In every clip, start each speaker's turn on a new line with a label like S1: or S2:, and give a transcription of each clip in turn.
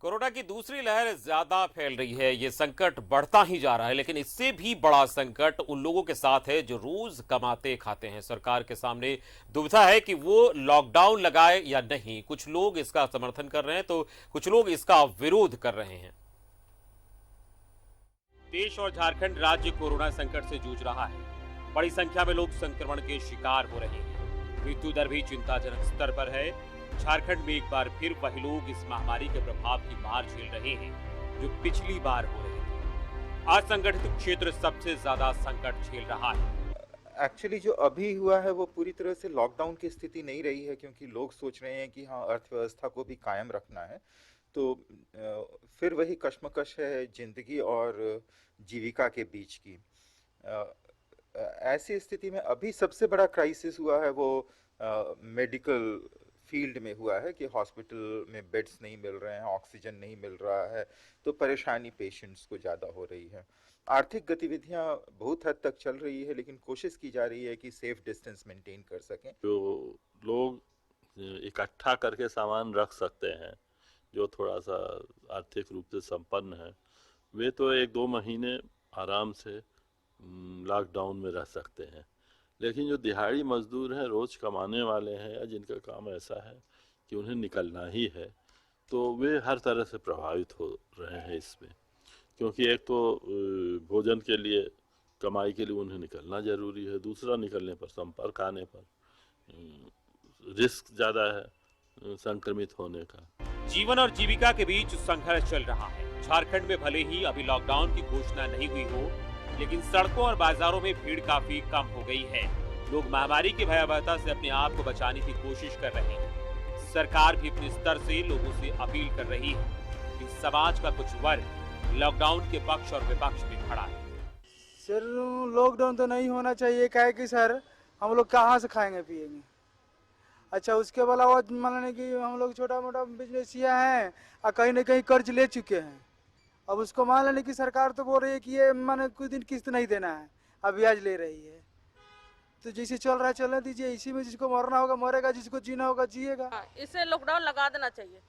S1: Corona की दूसरी लहर ज्यादा फैल रही है। ये संकट बढ़ता ही जा रहा है, लेकिन इससे भी बड़ा संकट उन लोगों के साथ है जो रोज कमाते खाते हैं। सरकार के सामने दुविधा है कि वो लॉकडाउन लगाए या नहीं। कुछ लोग इसका समर्थन कर रहे हैं तो कुछ लोग इसका विरोध कर रहे हैं। देश और झारखंड राज्य कोरोना संकट से जूझ रहा है। बड़ी संख्या में लोग संक्रमण के शिकार हो रहे हैं। मृत्यु दर भी चिंताजनक स्तर पर है। झारखंड में एक बार फिर वही लोग इस महामारी के प्रभाव की मार झेल रहे हैं जो पिछली बार हो रहे थे। आज संगठित क्षेत्र सबसे ज्यादा संकट झेल रहा है।
S2: एक्चुअली जो अभी हुआ है वो पूरी तरह से लॉकडाउन की स्थिति नहीं रही है, क्योंकि लोग सोच रहे हैं कि हाँ, अर्थव्यवस्था को भी कायम रखना है। तो फिर वही कश्मकश है जिंदगी और जीविका के बीच की। ऐसी स्थिति में अभी सबसे बड़ा क्राइसिस हुआ है वो मेडिकल फील्ड में हुआ है कि हॉस्पिटल में बेड्स नहीं मिल रहे हैं, ऑक्सीजन नहीं मिल रहा है, तो परेशानी पेशेंट्स को ज़्यादा हो रही है। आर्थिक गतिविधियां बहुत हद तक चल रही है, लेकिन कोशिश की जा रही है कि सेफ डिस्टेंस मेंटेन कर सकें।
S3: जो लोग इकट्ठा करके सामान रख सकते हैं, जो थोड़ा सा आर्थिक रूप से संपन्न है, वे तो 1-2 महीने आराम से लॉकडाउन में रह सकते हैं। लेकिन जो दिहाड़ी मजदूर हैं, रोज़ कमाने वाले हैं, या जिनका काम ऐसा है कि उन्हें निकलना ही है, तो वे हर तरह से प्रभावित हो रहे हैं इसमें। क्योंकि एक तो भोजन के लिए, कमाई के लिए उन्हें निकलना ज़रूरी है, दूसरा निकलने पर, संपर्क आने पर रिस्क ज़्यादा है संक्रमित होने का।
S1: जीवन और जीविका के बीच संघर्ष चल रहा है। झारखंड में भले ही अभी लॉकडाउन की घोषणा नहीं हुई हो, लेकिन सड़कों और बाजारों में भीड़ काफी कम हो गई है। लोग महामारी की भयावहता से अपने आप को बचाने की कोशिश कर रहे हैं। सरकार भी अपने स्तर से लोगों से अपील कर रही है कि समाज का कुछ वर्ग लॉकडाउन के पक्ष और विपक्ष में खड़ा है।
S4: सर, लॉकडाउन तो नहीं होना चाहिए। क्या है कि सर, हम लोग कहाँ से खाएंगे पिएंगे? अच्छा, उसके अलावा मान लें कि हम लोग छोटा मोटा बिजनेसिया हैं और कहीं न कहीं कर्ज ले चुके हैं। अब उसको मान लेने की सरकार तो बोल रही है कि ये माने कुछ दिन किस्त नहीं देना है, अब ब्याज ले रही है। तो जैसे चल रहा है चलने दीजिए, इसी में जिसको मरना होगा मरेगा, जिसको जीना होगा जिएगा।
S5: इसे लॉकडाउन लगा देना चाहिए,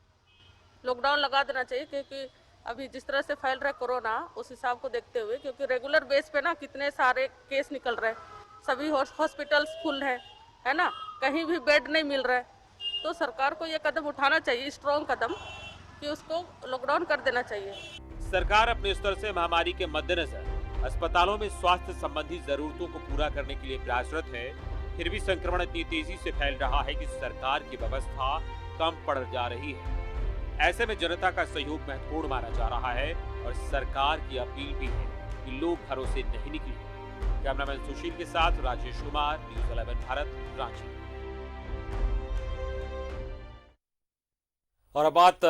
S5: लॉकडाउन लगा देना चाहिए, क्योंकि अभी जिस तरह से फैल रहा है कोरोना, उस हिसाब को देखते हुए, क्योंकि रेगुलर बेस पे ना कितने सारे केस निकल रहे हैं, सभी हॉस्पिटल्स फुल है ना, कहीं भी बेड नहीं मिल रहा है। तो सरकार को ये कदम उठाना चाहिए, स्ट्रॉन्ग कदम, कि उसको लॉकडाउन कर देना चाहिए।
S1: सरकार अपने स्तर से महामारी के मद्देनजर अस्पतालों में स्वास्थ्य संबंधी जरूरतों को पूरा करने के लिए प्रयासरत है। फिर भी संक्रमण इतनी तेजी से फैल रहा है कि सरकार की व्यवस्था कम पड़ जा रही है। ऐसे में जनता का सहयोग महत्वपूर्ण माना जा रहा है और सरकार की अपील भी है कि लोग घरों से नहीं निकलें। कैमरामैन सुशील के साथ राजेश कुमार, न्यूज़ 11 भारत, रांची। और अब बात